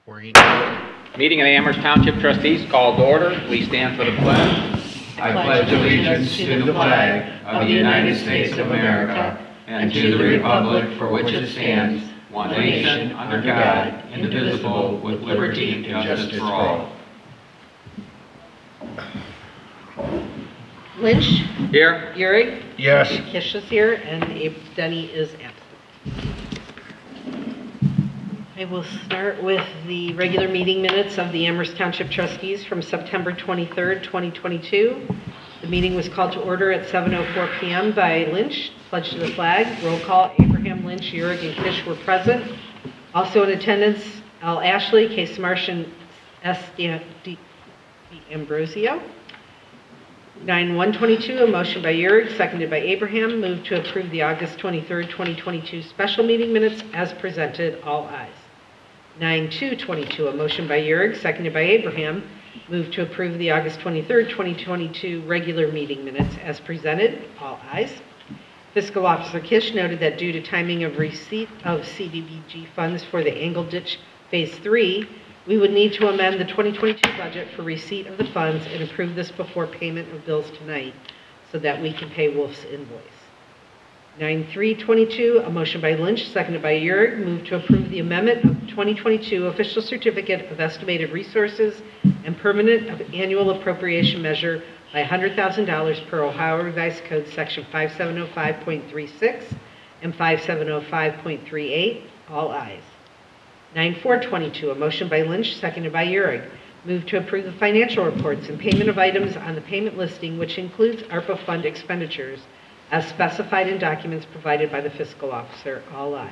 Meeting of the Amherst Township Trustees called to order. Please stand for the pledge. I pledge allegiance to the flag of the United States of America and to the republic for which it stands, one nation, under God, indivisible, with liberty and justice for all. Lynch? Here. Uhrig? Yes. Kish is here, and Denny is absent. I will start with the regular meeting minutes of the Amherst Township Trustees from September 23rd, 2022. The meeting was called to order at 7:04 p.m. by Lynch. Pledge to the flag. Roll call. Abraham, Lynch, Uhrig, and Kish were present. Also in attendance, L. Ashley, Case Martian, S. Ambrosio. 9-122, a motion by Uhrig, seconded by Abraham. Move to approve the August 23rd, 2022 special meeting minutes as presented. All ayes. 9-222, a motion by Uhrig, seconded by Abraham. Move to approve the August 23rd, 2022 regular meeting minutes as presented. All ayes. Fiscal Officer Kish noted that due to timing of receipt of CDBG funds for the Angle Ditch Phase 3, we would need to amend the 2022 budget for receipt of the funds and approve this before payment of bills tonight so that we can pay Wolf's invoice. 9-322, a motion by Lynch, seconded by Uhrig. Move to approve the amendment of 2022 Official Certificate of Estimated Resources and Permanent Annual Appropriation Measure by $100,000 per Ohio Revised Code Section 5705.36 and 5705.38. All ayes. 9-422, a motion by Lynch, seconded by Uhrig. Move to approve the financial reports and payment of items on the payment listing, which includes ARPA fund expenditures, as specified in documents provided by the Fiscal Officer. All ayes.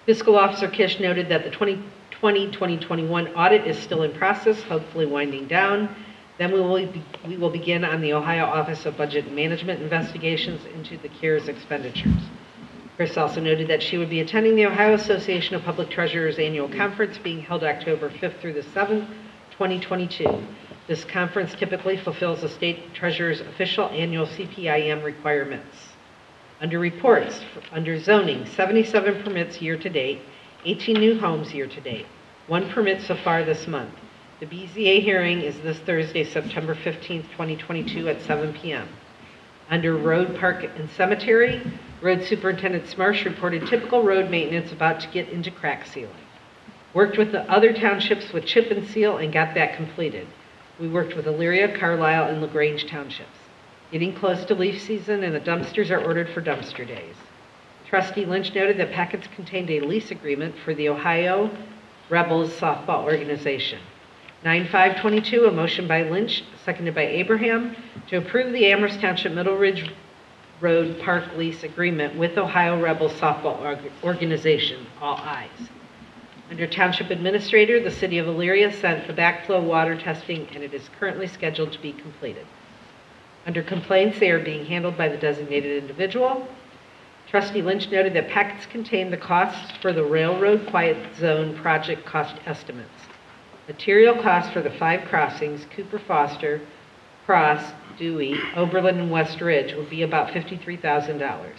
Fiscal Officer Kish noted that the 2020-2021 audit is still in process, hopefully winding down. Then we will begin on the Ohio Office of Budget and Management investigations into the CARES expenditures. Chris also noted that she would be attending the Ohio Association of Public Treasurers annual conference being held October 5th through the 7th, 2022. This conference typically fulfills the state treasurer's official annual CPIM requirements. Under reports, under zoning, 77 permits year to date, 18 new homes year to date, 1 permit so far this month. The BZA hearing is this Thursday, September 15th, 2022 at 7 p.m. Under road, park, and cemetery, Road Superintendent Smarsh reported typical road maintenance about to get into crack sealing. Worked with the other townships with chip and seal and got that completed. We worked with Elyria, Carlisle, and LaGrange townships. Getting close to leaf season and the dumpsters are ordered for dumpster days. Trustee Lynch noted that packets contained a lease agreement for the Ohio Rebels softball organization. 9-522, a motion by Lynch, seconded by Abraham, to approve the Amherst Township Middle Ridge Road Park lease agreement with Ohio Rebels softball organization. All ayes. Under Township Administrator, the City of Elyria sent the backflow water testing, and it is currently scheduled to be completed. Under complaints, they are being handled by the designated individual. Trustee Lynch noted that packets contain the costs for the Railroad Quiet Zone project cost estimates. Material costs for the 5 crossings, Cooper Foster, Cross, Dewey, Oberlin, and West Ridge, will be about $53,000.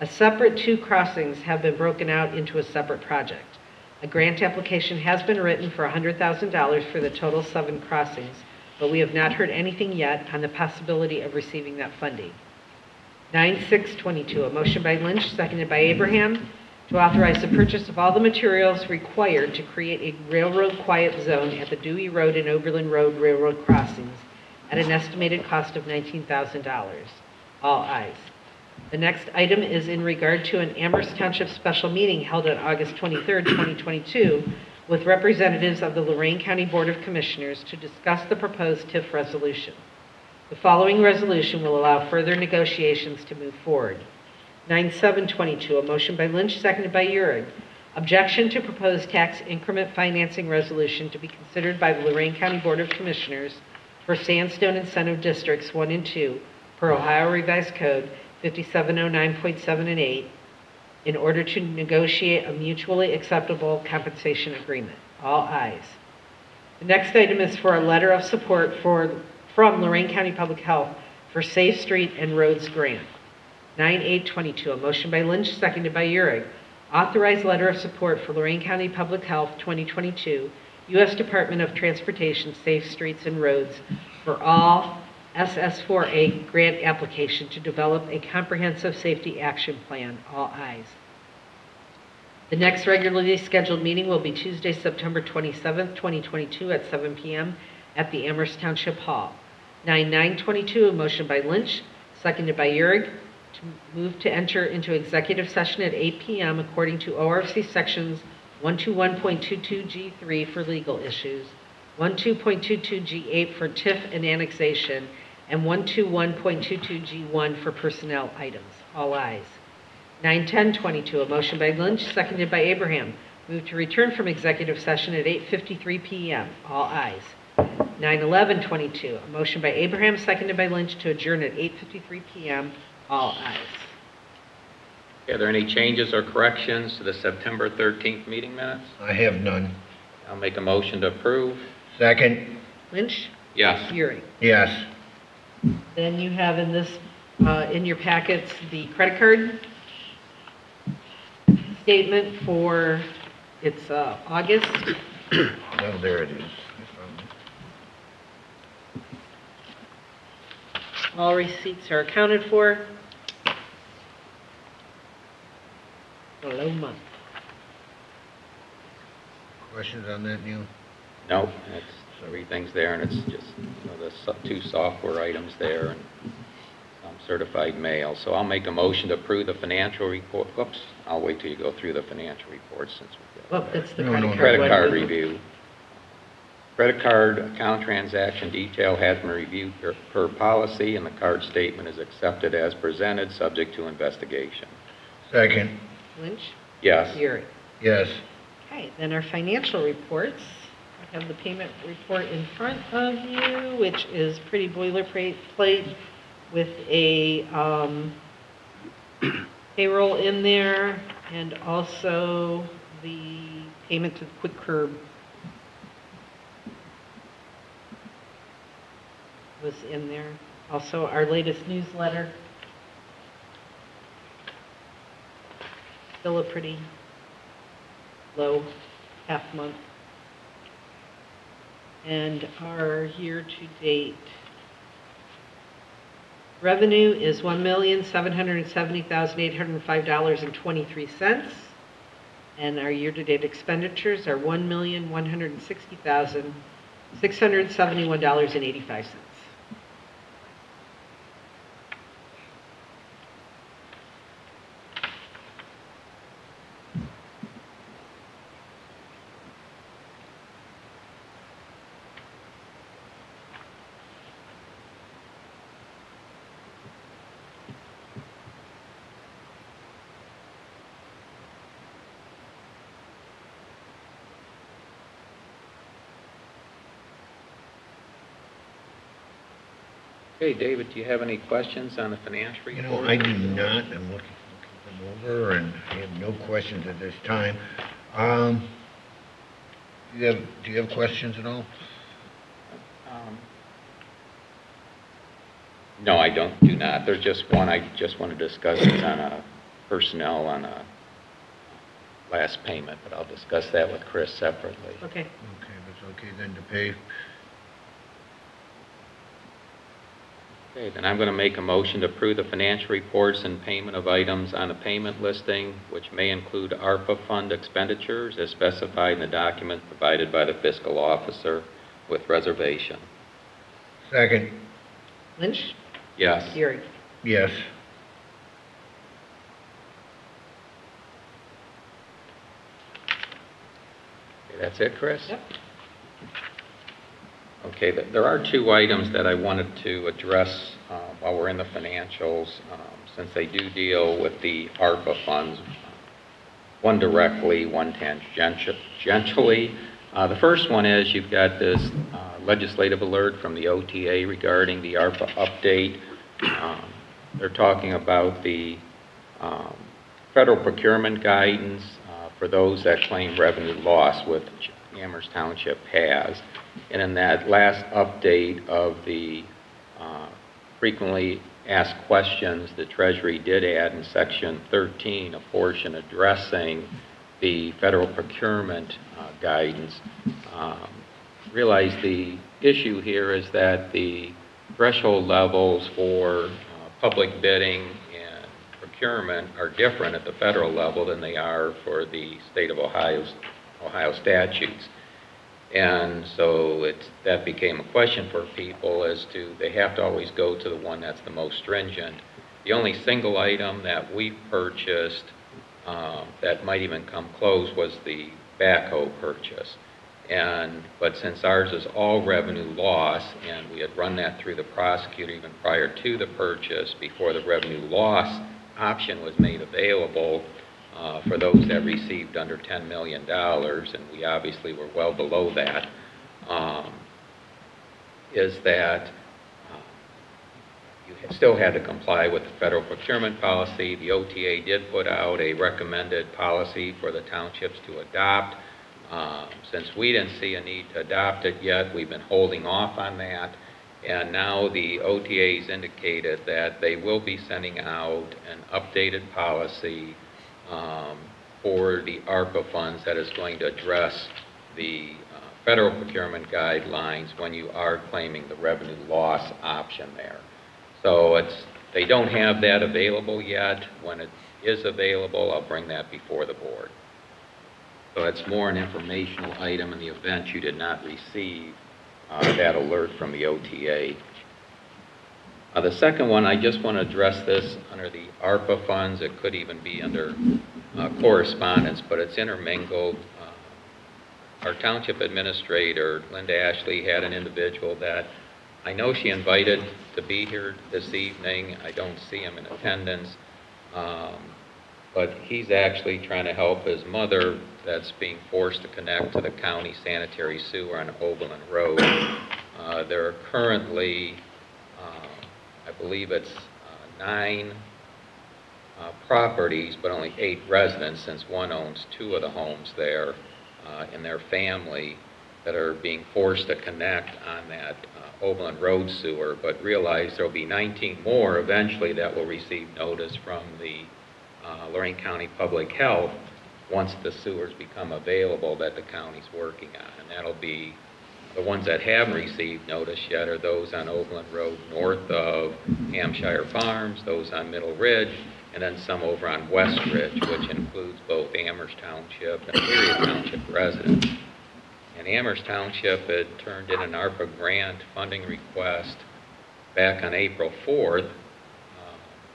A separate 2 crossings have been broken out into a separate project. A grant application has been written for $100,000 for the total 7 crossings, but we have not heard anything yet on the possibility of receiving that funding. 9-622, a motion by Lynch, seconded by Abraham, to authorize the purchase of all the materials required to create a railroad quiet zone at the Dewey Road and Oberlin Road railroad crossings at an estimated cost of $19,000. All ayes. The next item is in regard to an Amherst Township special meeting held on August 23rd, 2022, with representatives of the Lorain County Board of Commissioners to discuss the proposed TIF resolution. The following resolution will allow further negotiations to move forward. 9-722, a motion by Lynch, seconded by Uhrig. Objection to proposed tax increment financing resolution to be considered by the Lorain County Board of Commissioners for Sandstone Incentive Districts 1 and 2 per Ohio Revised Code 5709.7 and 8 in order to negotiate a mutually acceptable compensation agreement. All ayes. The next item is for a letter of support from Lorain County Public Health for Safe Street and Roads Grant. 9-822, a motion by Lynch, seconded by Uhrig. Authorized letter of support for Lorraine County Public Health 2022, U.S. Department of Transportation Safe Streets and Roads for all SS4A grant application to develop a comprehensive safety action plan. All ayes. The next regularly scheduled meeting will be Tuesday, September 27th, 2022 at 7 p.m. at the Amherst Township Hall. 9/9/22, a motion by Lynch, seconded by Uhrig, to move to enter into executive session at 8 p.m. according to ORC sections 121.22G3 for legal issues, 121.22G8 for TIF and annexation, and 121.22G1 for personnel items. All ayes. 9/10/22, a motion by Lynch, seconded by Abraham. Move to return from executive session at 8:53 p.m. All ayes. 9/11/22, a motion by Abraham, seconded by Lynch, to adjourn at 8:53 p.m. All ayes. Are there any changes or corrections to the September 13th meeting minutes? I have none. I'll make a motion to approve. Second? Lynch? Yes. Uhrig. Yes. Then you have in this, in your packets, the credit card statement for it's August. Oh, there it is. All receipts are accounted for. A low month. Questions on that, Neil? Nope, everything's there, and it's just, the two software items there and some certified mail. So I'll make a motion to approve the financial report. Whoops, I'll wait till you go through the financial report since we've got Well, that's the No, credit no, card. credit one. card review. Credit card account transaction detail has been reviewed per policy, and the card statement is accepted as presented, subject to investigation. Second? Lynch? Yes. Uhrig. Yes. Okay, then our financial reports. I have the payment report in front of you, which is pretty boilerplate with a payroll in there, and also the payment to Quick Curb was in there. Also, our latest newsletter. Still a pretty low half month. And our year-to-date revenue is $1,770,805.23. And our year-to-date expenditures are $1,160,671.85. Okay, David, do you have any questions on the financial report? You know, I do not. I'm looking them over, and I have no questions at this time. Do you have questions at all? No, I do not. There's just one I just want to discuss. It's on a personnel on a last payment, but I'll discuss that with Chris separately. Okay. Okay, that's okay then to pay. Okay, then I'm going to make a motion to approve the financial reports and payment of items on the payment listing, which may include ARPA fund expenditures as specified in the document provided by the fiscal officer with reservation. Second? Lynch? Yes. Uhrig. Yes. Okay, that's it, Chris? Yep. Okay, there are two items that I wanted to address while we're in the financials, since they do deal with the ARPA funds, one directly, one tangentially. The first one is you've got this legislative alert from the OTA regarding the ARPA update. They're talking about the federal procurement guidance for those that claim revenue loss, which Amherst Township has. And in that last update of the frequently asked questions, the Treasury did add in Section 13 a portion addressing the federal procurement guidance. Realize the issue here is that the threshold levels for public bidding and procurement are different at the federal level than they are for the state of Ohio statutes. And so that became a question for people as to, they have to always go to the one that's the most stringent. The only single item that we purchased that might even come close was the backhoe purchase. But since ours is all revenue loss, and we had run that through the prosecutor even prior to the purchase, before the revenue loss option was made available for those that received under $10 million, and we obviously were well below that, is that you still had to comply with the federal procurement policy. The OTA did put out a recommended policy for the townships to adopt. Since we didn't see a need to adopt it yet, we've been holding off on that. And now the OTAs indicated that they will be sending out an updated policy for the ARPA funds that is going to address the federal procurement guidelines when you are claiming the revenue loss option there. So they don't have that available yet. When it is available, I'll bring that before the board. So it's more an informational item in the event you did not receive that alert from the OTA. The second one, I just want to address this under the ARPA funds. It could even be under correspondence, but it's intermingled. Our township administrator, Linda Ashley, had an individual that I know she invited to be here this evening. I don't see him in attendance. But he's actually trying to help his mother that's being forced to connect to the county sanitary sewer on Oberlin Road. There are currently, I believe it's 9 properties, but only 8 residents, since one owns 2 of the homes there in their family, that are being forced to connect on that Oberlin Road sewer. But realize there will be 19 more eventually that will receive notice from the Lorraine County Public Health once the sewers become available that the county's working on. And that'll be, the ones that haven't received notice yet are those on Oberlin Road north of Hampshire Farms, those on Middle Ridge, and then some over on West Ridge, which includes both Amherst Township and Area Township residents. And Amherst Township had turned in an ARPA grant funding request back on April 4th.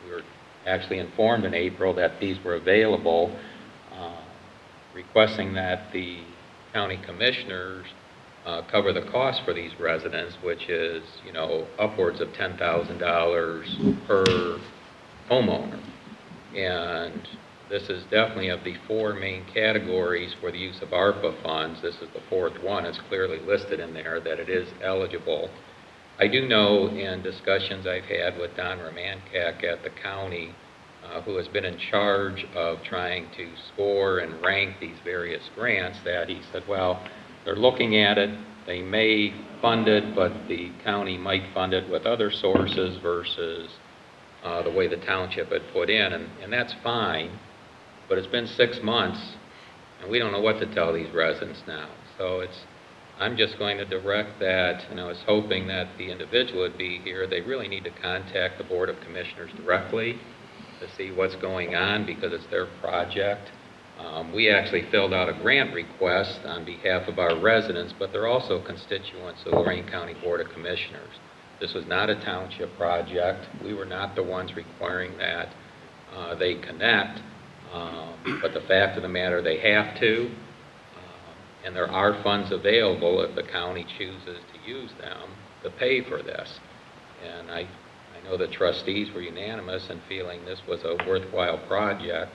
We were actually informed in April that these were available, requesting that the county commissioners cover the cost for these residents, which is, you know, upwards of $10,000 per homeowner. And this is definitely of the 4 main categories for the use of ARPA funds. This is the 4th one. It's clearly listed in there that it is eligible. I do know in discussions I've had with Don Romankak at the county, who has been in charge of trying to score and rank these various grants, that he said, well, they're looking at it, they may fund it, but the county might fund it with other sources versus the way the township had put in, and that's fine, but it's been 6 months, and we don't know what to tell these residents now. So I'm just going to direct that, and I was hoping that the individual would be here. They really need to contact the Board of Commissioners directly to see what's going on, because it's their project. We actually filled out a grant request on behalf of our residents, but they're also constituents of the Lorraine County Board of Commissioners. This was not a township project. We were not the ones requiring that they connect, but the fact of the matter, they have to, and there are funds available if the county chooses to use them to pay for this. And I know the trustees were unanimous in feeling this was a worthwhile project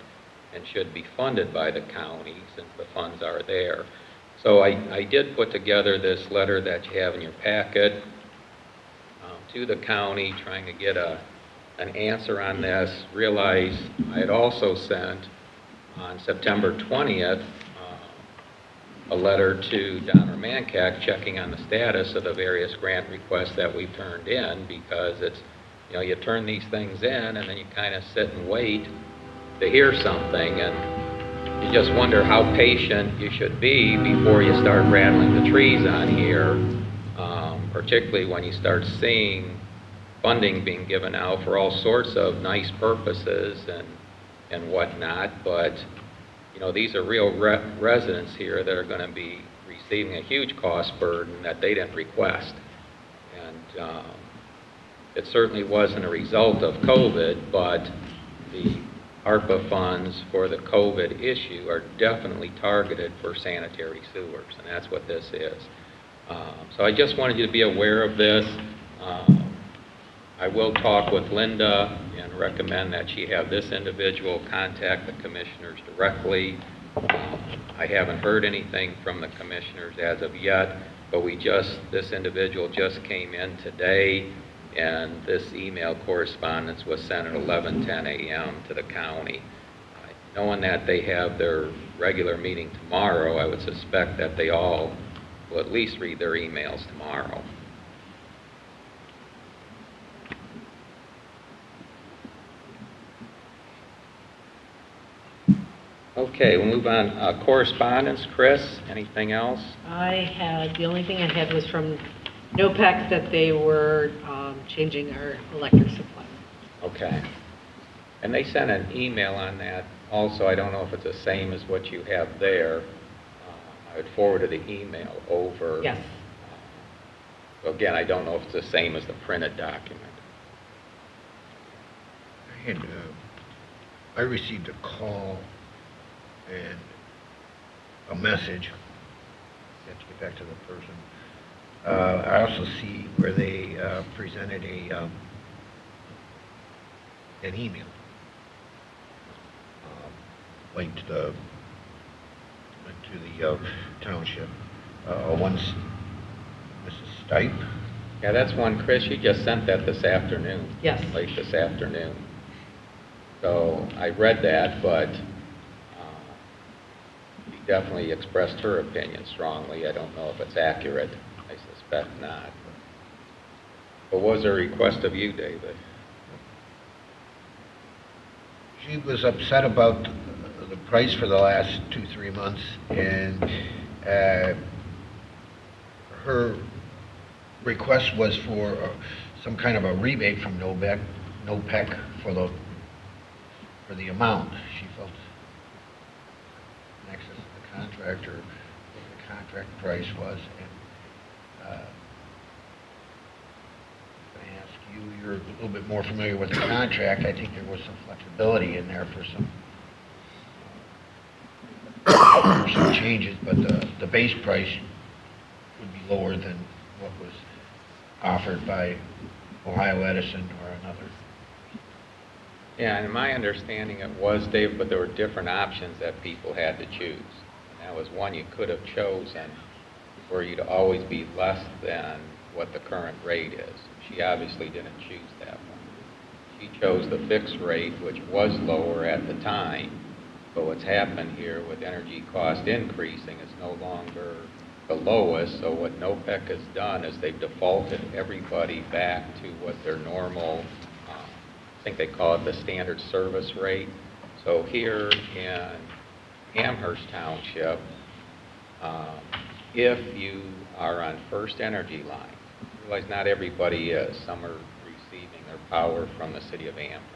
and should be funded by the county since the funds are there. So I did put together this letter that you have in your packet to the county, trying to get an answer on this. Realize I had also sent on September 20th a letter to Don Romankak checking on the status of the various grant requests that we've turned in, because it's You know, you turn these things in and then you kind of sit and wait to hear something, and you just wonder how patient you should be before you start rattling the trees on here, particularly when you start seeing funding being given out for all sorts of nice purposes and whatnot. But, you know, these are real residents here that are going to be receiving a huge cost burden that they didn't request. And it certainly wasn't a result of COVID, but the ARPA funds for the COVID issue are definitely targeted for sanitary sewers, and that's what this is. So I just wanted you to be aware of this. I will talk with Linda and recommend that she have this individual contact the commissioners directly. I haven't heard anything from the commissioners as of yet, but this individual just came in today, and this email correspondence was sent at 11:10 a.m. to the county. Knowing that they have their regular meeting tomorrow, I would suspect that they all will at least read their emails tomorrow. Okay, we'll move on. Correspondence, Chris, anything else? The only thing I had was from NOPEC that they were changing our electric supply. Okay. And they sent an email on that also. I don't know if it's the same as what you have there. I would forward the email over. Yes. So again, I don't know if it's the same as the printed document. I received a call and a message. I have to get back to the person. I also see where they presented an email linked to the township. One's Mrs. Stipe. Yeah, that's one, Chris. You just sent that this afternoon. Yes. Late this afternoon. So I read that, but she definitely expressed her opinion strongly. I don't know if it's accurate. I suspect not. But what was her request of you, David? She was upset about the price for the last 2-3 months, and her request was for some kind of a rebate from NOPEC for the amount. She felt in excess of the contract, or what the contract price was. And I ask you, you're a little bit more familiar with the contract. I think there was some flexibility in there for some changes, but the base price would be lower than what was offered by Ohio Edison or another. Yeah, and my understanding it was, Dave, but there were different options that people had to choose. And that was one you could have chosen for you to always be less than what the current rate is. She obviously didn't choose that one. She chose the fixed rate, which was lower at the time, but what's happened here with energy cost increasing, it's no longer the lowest. So what NOPEC has done is they've defaulted everybody back to what their normal, I think they call it the standard service rate. So here in Amherst Township, if you are on first energy line, realize not everybody is. Some are receiving their power from the city of Amherst.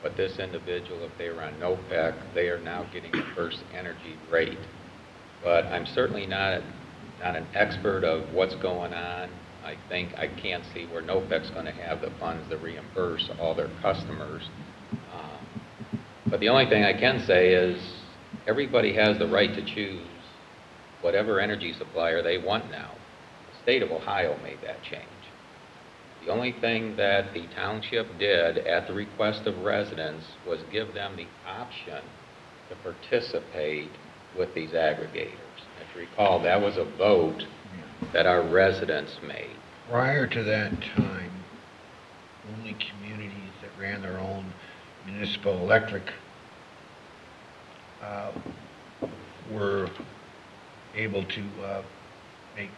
But this individual, if they were on NOPEC, they are now getting the first energy rate. But I'm certainly not an expert of what's going on. I think I can't see where NOPEC's going to have the funds to reimburse all their customers. But the only thing I can say is everybody has the right to choose whatever energy supplier they want now. The state of Ohio made that change. The only thing that the township did at the request of residents was give them the option to participate with these aggregators. If you recall, that was a vote that our residents made. Prior to that time, only communities that ran their own municipal electric were able to make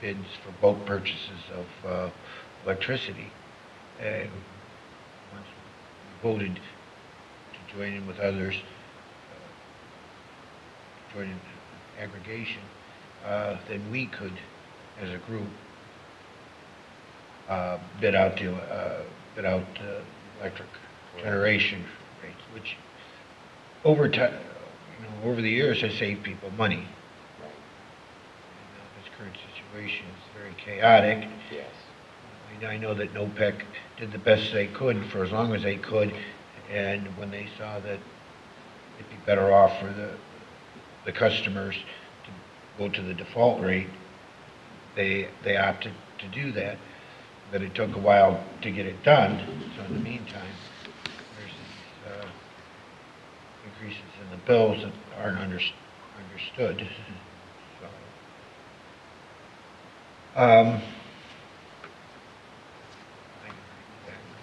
bids for bulk purchases of electricity. and once we voted to join in with others, join in aggregation, then we could, as a group, bid out the electric generation rates, which over time, over the years has saved people money. And this current situation is very chaotic. Yes. I know that NOPEC did the best they could for as long as they could, and when they saw that it'd be better off for the customers to go to the default rate, they opted to do that. But it took a while to get it done, so in the meantime, there's these increases in the bills that aren't understood. So, I'd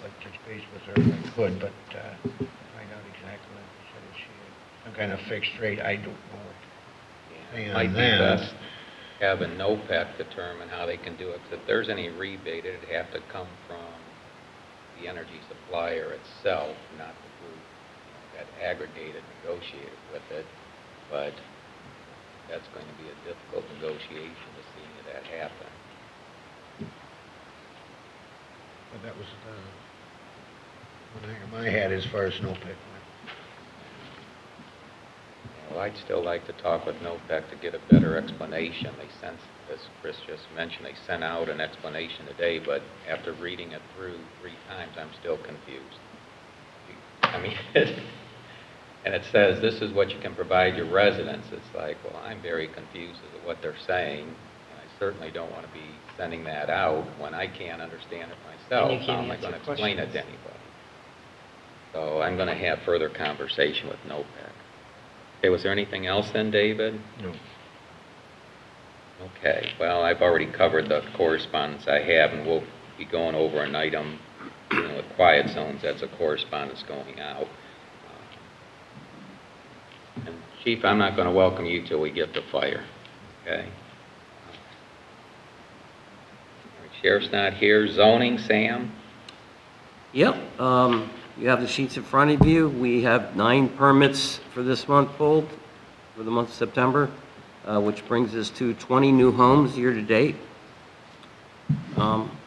like to touch base with her if I could, but find out exactly what she said. If she had some kind of fixed rate, I don't know what to say It on might be that. best having NOPEC determine how they can do it, 'cause if there's any rebate, it'd have to come from the energy supplier itself, not the group that aggregated, negotiated with it. But that's going to be a difficult negotiation to see that happen. But that was one thing in my head as far as NOPEC went. Well, I'd still like to talk with NOPEC to get a better explanation. They sent, as Chris just mentioned, they sent out an explanation today, but after reading it through 3 times, I'm still confused. I mean, and it says, this is what you can provide your residents. It's like, well, I'm very confused as to what they're saying, and I certainly don't want to be sending that out when I can't understand it myself. And you can't How am I answer going to explain it to questions. anybody? So I'm going to have further conversation with NOPEC. Okay, was there anything else then, David? No. Okay, well, I've already covered the correspondence I have, and we'll be going over an item, with quiet zones. That's a correspondence going out. And Chief, I'm not going to welcome you till we get to fire, okay? Sheriff's not here. Zoning, Sam? Yep, you have the sheets in front of you. We have 9 permits for this month pulled, for the month of September, which brings us to 20 new homes year-to-date.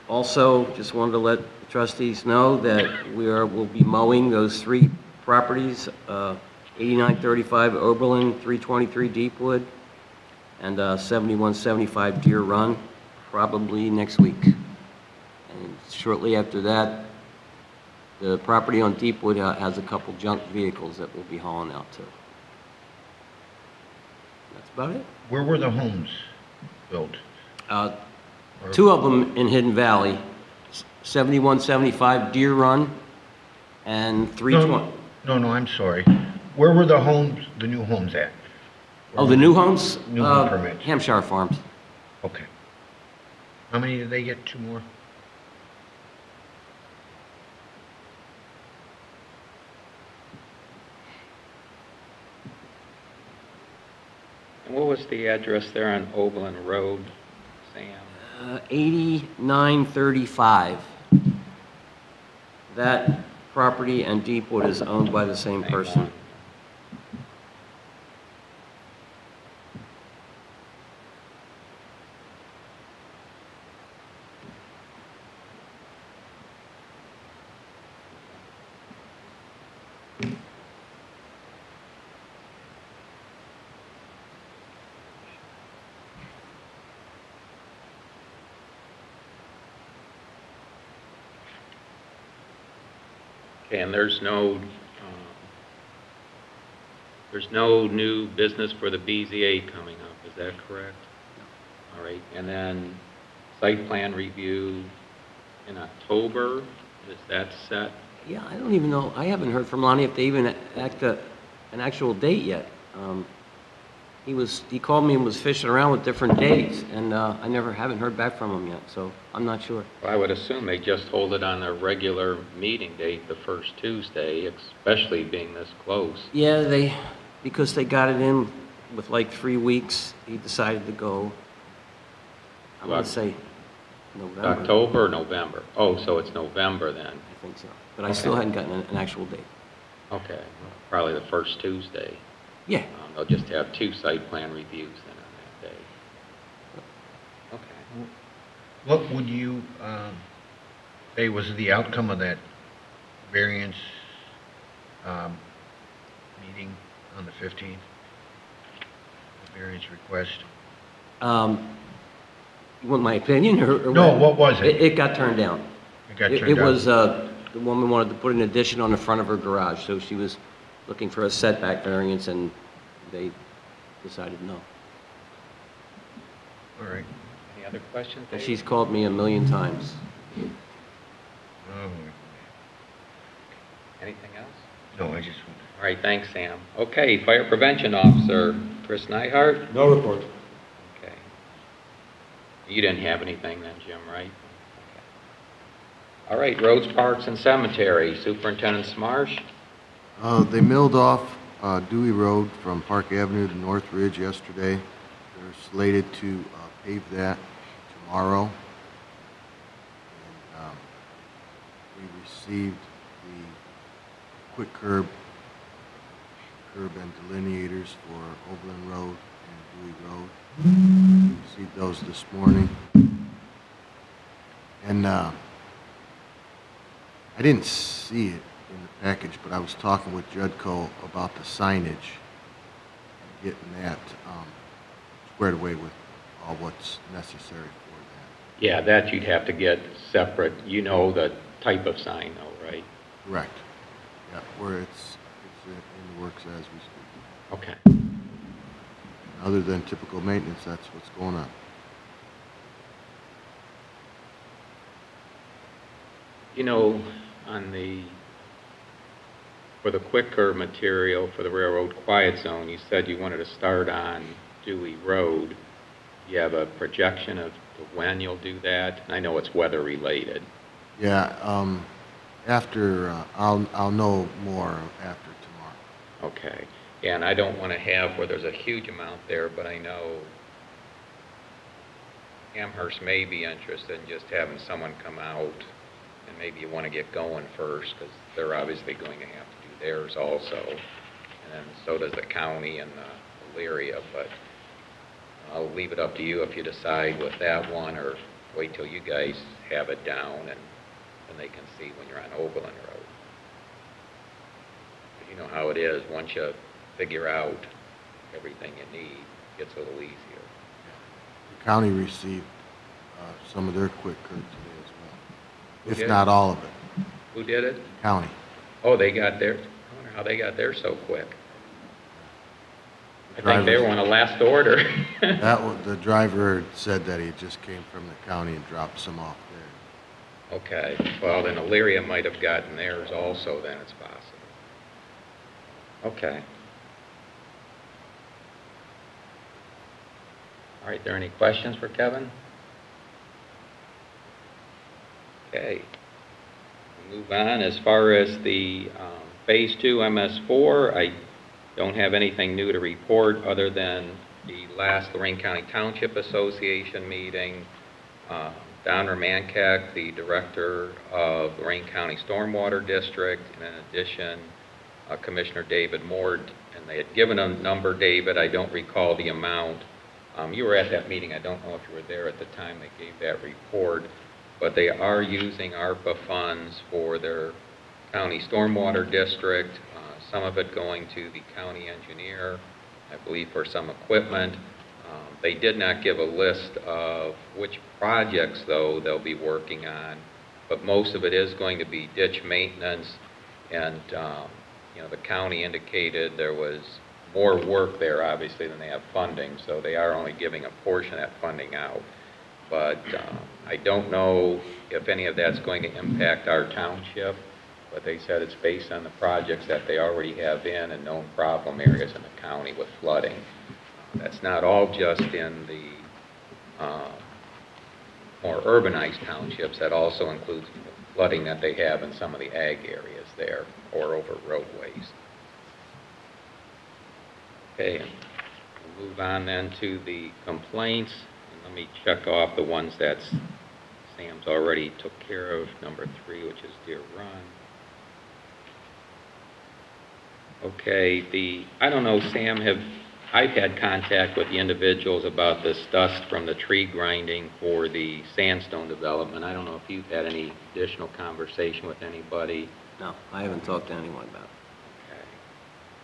Also, just wanted to let the trustees know that we'll be mowing those 3 properties, 8935 Oberlin, 323 Deepwood, and 7175 Deer Run, probably next week. And shortly after that, the property on Deepwood has a couple junk vehicles that we'll be hauling out too. That's about it. Where were the homes built? 2 of them in Hidden Valley, 7175 Deer Run and 320. No, I'm sorry. Where were the homes, the new homes at? Oh, the new homes? New home permits. Hampshire Farms. Okay. How many did they get? 2 more? And what was the address there on Oberlin Road, Sam? 8935. That property and Deepwood is owned by the same person. one. Okay, and there's no new business for the BZA coming up, is that correct? All right, and then site plan review in October, is that set? Yeah, I don't even know, I haven't heard from Lonnie if they even act an actual date yet. He called me and was fishing around with different dates, and I haven't heard back from him yet, so I'm not sure. Well, I would assume they just hold it on their regular meeting date, the first Tuesday, especially being this close. Yeah, because they got it in with like 3 weeks, he decided to go, I'm Well, gonna say November. October or November? Oh, so it's November then. I think so. But I still hadn't gotten an actual date. Okay, probably the first Tuesday. Yeah. They'll just have 2 site plan reviews then on that day. Okay. What would you say was the outcome of that variance meeting on the 15th? The variance request? You want my opinion or No, what was it? It got turned down. It got turned It down. was, the woman wanted to put an addition on the front of her garage, so she was looking for a setback variance, and they decided no. All right. Any other questions? And Dave? she's called me a million times. Oh, Anything else? no, I just. All right, thanks, Sam. Okay, Fire Prevention Officer, Chris Neihart? No report. Okay. You didn't have anything then, Jim, right? Okay. All right, Roads, Parks, and Cemetery, Superintendent Smarsh? They milled off Dewey Road from Park Avenue to North Ridge yesterday. They're slated to pave that tomorrow. And, we received the quick curb and delineators for Overland Road and Dewey Road. We received those this morning. And I didn't see it in the package, but I was talking with Judco about the signage and getting that squared away with all what's necessary for that. Yeah, that you'd have to get separate. You know the type of sign though, right? Correct. Yeah, where it's in the works as we speak. Okay. Other than typical maintenance, that's what's going on. You know, for the quick curb material for the railroad quiet zone, you said you wanted to start on Dewey Road. You have a projection of when you'll do that? I know it's weather related. Yeah, after, I'll know more after tomorrow. Okay. And I don't want to have where there's a huge amount there, but I know Amherst may be interested in just having someone come out, and maybe you want to get going first, because they're obviously going to have to do theirs also. And then so does the county and the Elyria, but I'll leave it up to you if you decide with that one, or wait till you guys have it down, and then they can see when you're on Overland Road. You know how it is, once you figure out everything you need, it gets a little easier. The county received some of their quick curb today as well, Who if did? not all of it. Who did it? County. Oh, they got theirs. I wonder how they got theirs so quick. I think they were on a last order. That was, the driver said that he just came from the county and dropped some off there. Okay, well, then Elyria might have gotten theirs also, then it's possible. Okay. All right, there any questions for Kevin? Okay. We'll move on. As far as the Phase 2 MS4, I don't have anything new to report other than the last Lorraine County Township Association meeting. Don Romankak, the director of Lorraine County Stormwater District, and in addition, Commissioner David Mort, and they had given a number, David, I don't recall the amount. You were at that meeting, I don't know if you were there at the time they gave that report, but they are using ARPA funds for their county stormwater district, some of it going to the county engineer, I believe for some equipment. They did not give a list of which projects, though, they'll be working on, but most of it is going to be ditch maintenance, and you know, the county indicated there was more work there, obviously, than they have funding, so they are only giving a portion of that funding out. But I don't know if any of that's going to impact our township, but they said it's based on the projects that they already have in and known problem areas in the county with flooding. That's not all just in the more urbanized townships. That also includes flooding that they have in some of the ag areas there or over roadways. Okay, we'll move on then to the complaints. Let me check off the ones that Sam's already took care of number 3, which is Deer Run. Okay, I don't know, Sam, I've had contact with the individuals about this dust from the tree grinding for the sandstone development. I don't know if you've had any additional conversation with anybody. No, I haven't talked to anyone about it. Okay.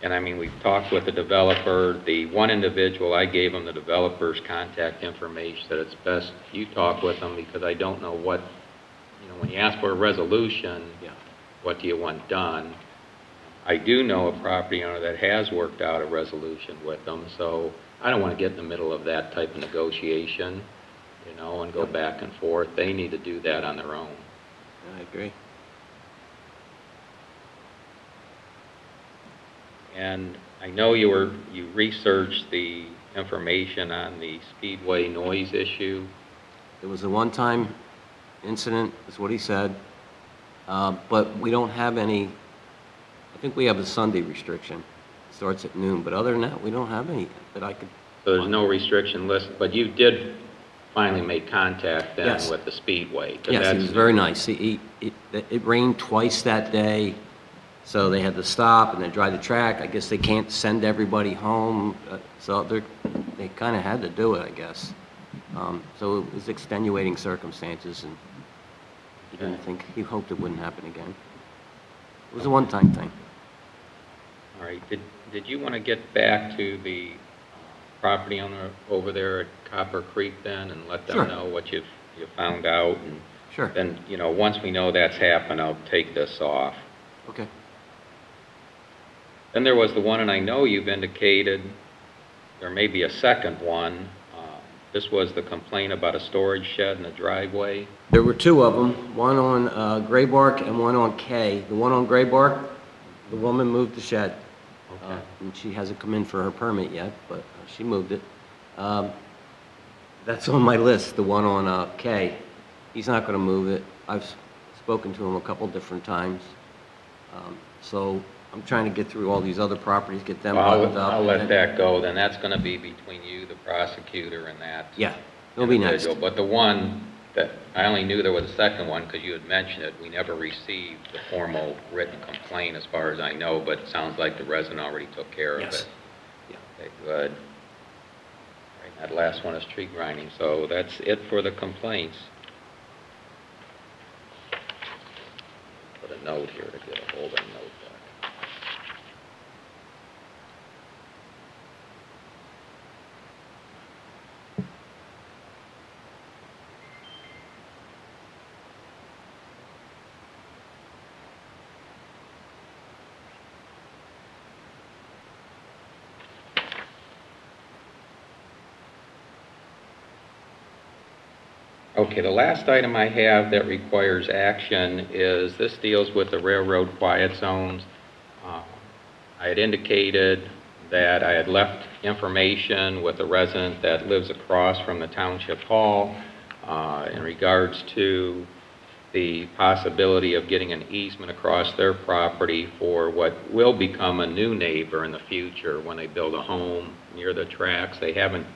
And I mean, we've talked with the developer. The one individual, I gave him the developer's contact information, that it's best you talk with them, because I don't know what, when you ask for a resolution, Yeah. what do you want done? I do know a property owner that has worked out a resolution with them, so I don't want to get in the middle of that type of negotiation, and go back and forth. They need to do that on their own. I agree. And I know you researched the information on the speedway noise issue. It was a one-time incident, is what he said, but we don't have any. I think we have a Sunday restriction. It starts at noon, but other than that, we don't have any that I could. So there's no restriction list, but you did finally make contact then Yes. with the speedway. 'Cause Yes, he was very nice. It rained twice that day, so they had to stop and then dry the track. I guess they can't send everybody home, so they kind of had to do it, I guess. So it was extenuating circumstances, and he hoped it wouldn't happen again. It was a one-time thing. All right, did you want to get back to the property owner over there at Copper Creek then, and let them Sure. know what you found out? And Sure. then, once we know that's happened, I'll take this off. Okay. Then there was the one, and I know you've indicated there may be a second one. This was the complaint about a storage shed in the driveway. There were two of them, one on Gray Bark and one on K. The one on Gray Bark, the woman moved the shed. Okay. And she hasn't come in for her permit yet, but she moved it. That's on my list, the one on K. He's not going to move it. I've spoken to him a couple different times. So I'm trying to get through all these other properties, get them Well, buttoned up. I'll and let then- that go, then that's going to be between you, the prosecutor, and that. Yeah, it'll be next. individual. But the one that, I only knew there was a second one because you had mentioned it. We never received the formal written complaint as far as I know, but it sounds like the resident already took care of Yes. it. Yeah. Okay, good. All right, that last one is tree grinding, so that's it for the complaints. Put a note here to get a hold of a notebook. Okay, the last item I have that requires action is, this deals with the railroad quiet zones. I had indicated that I had left information with a resident that lives across from the township hall in regards to the possibility of getting an easement across their property for what will become a new neighbor in the future when they build a home near the tracks. They haven't,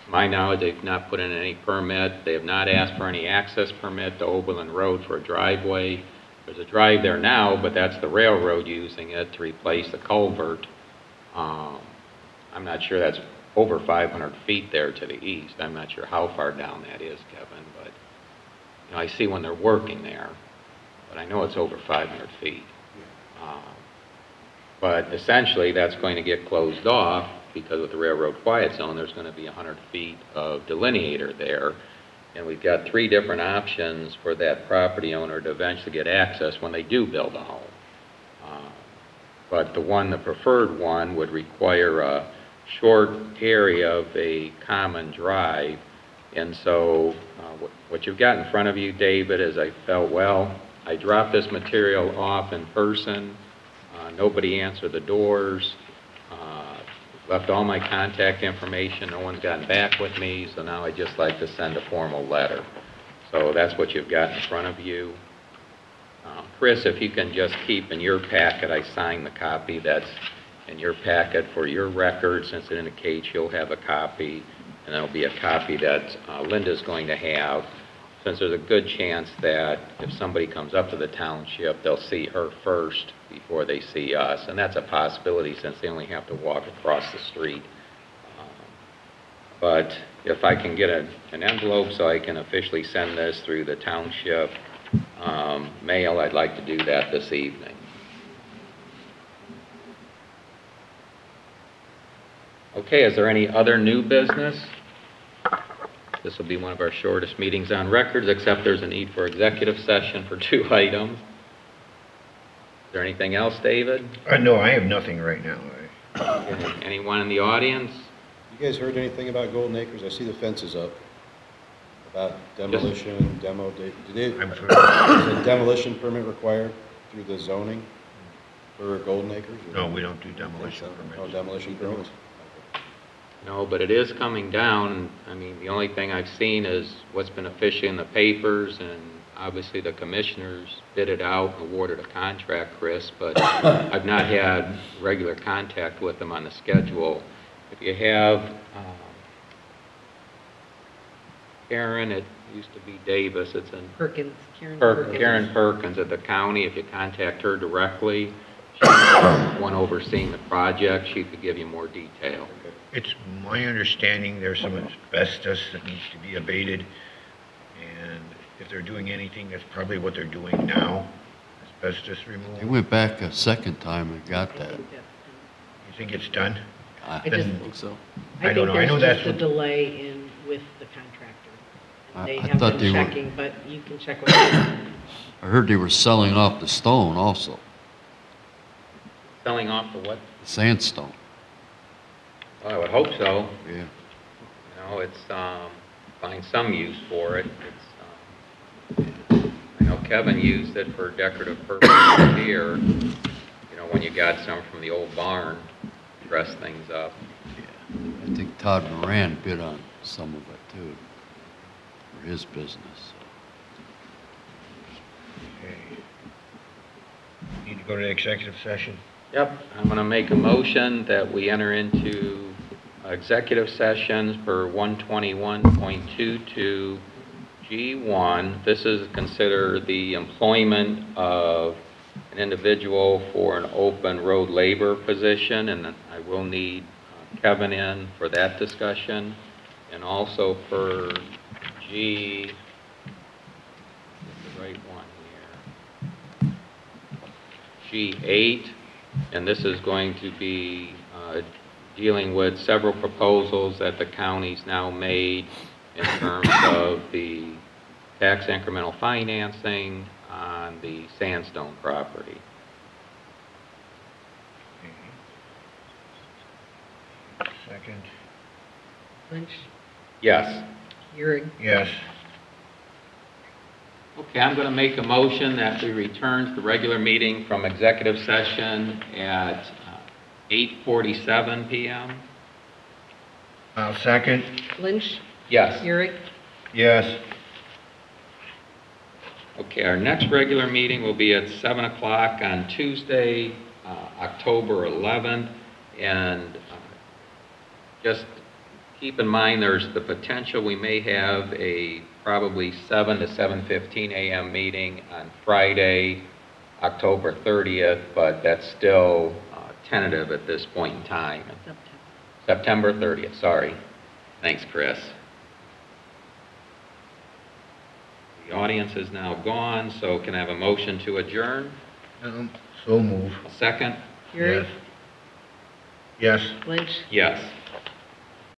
my knowledge, they've not put in any permit. They have not asked for any access permit to Oberlin Road for a driveway. There's a drive there now, but that's the railroad using it to replace the culvert. I'm not sure that's over 500 feet there to the east. I'm not sure how far down that is, Kevin, but I see when they're working there, but I know it's over 500 feet. But essentially, that's going to get closed off because with the railroad quiet zone, there's going to be 100 feet of delineator there. And we've got 3 different options for that property owner to eventually get access when they do build a home. But the preferred one would require a short area of a common drive. And so what you've got in front of you, David, is I felt, well, I dropped this material off in person. Nobody answered the doors. Left all my contact information. No one's gotten back with me, so now I'd just like to send a formal letter. So that's what you've got in front of you. Chris, if you can just keep in your packet, I signed the copy that's in your packet for your record, since it indicates you'll have a copy, and there'll be a copy that Linda's going to have. since there's a good chance that if somebody comes up to the township, they'll see her first before they see us, and that's a possibility since they only have to walk across the street. But if I can get an envelope so I can officially send this through the township mail, I'd like to do that this evening. Okay, is there any other new business? This will be one of our shortest meetings on record, except there's a need for executive session for 2 items. Is there anything else, David? No, I have nothing right now. Anyone in the audience? You guys heard anything about Golden Acres? I see the fences up. About demolition, demo, did they, I'm is a demolition permit required through the zoning for Golden Acres? No, we don't do demolition No permits. demolition permits? No, but it is coming down. I mean, the only thing I've seen is what's been officially in the papers, and obviously the commissioners bid it out and awarded a contract, Chris, but I've not had regular contact with them on the schedule. If you have Karen, it used to be Davis, it's in Perkins, Karen Perkins. Karen Perkins at the county. If you contact her directly, she's the one overseeing the project. She could give you more detail. It's my understanding there's some asbestos that needs to be abated, and if they're doing anything, that's probably what they're doing now, asbestos They removal. went back a second time and got that. You think it's done? I I just- think so. I don't know. I know think that's there's just a what- delay in with the contractor. And they I have thought been they were- checking, but you can check with them. I heard they were selling off the stone also, Selling off the what? the sandstone. Well, I would hope so. Yeah. You know, it's, find some use for it. I know Kevin used it for decorative purposes here, you know, when you got some from the old barn, dress things up. I think Todd Moran bid on some of it too, for his business. Okay. Need to go to executive session? Yep, I'm going to make a motion that we enter into executive sessions per 121.22 G1. This is consider the employment of an individual for an open road labor position, and I will need Kevin in for that discussion. And also for G, the right one here, G8, and this is going to be dealing with several proposals that the county's now made in terms of the tax incremental financing on the sandstone property. Second? Lynch, Yes. Euring, Yes. Okay, I'm going to make a motion that we return to the regular meeting from executive session at 8:47 p.m. I'll second. Lynch, Yes. Euring, Yes. Okay, our next regular meeting will be at 7 o'clock on Tuesday, October 11th, and just keep in mind there's the potential we may have a probably 7 to 7:15 a.m. meeting on Friday, October 30th, but that's still tentative at this point in time. September 30th, sorry. Thanks, Chris. The audience is now gone, so can I have a motion to adjourn? So move. A second? Euring, Yes. Lynch, Yes.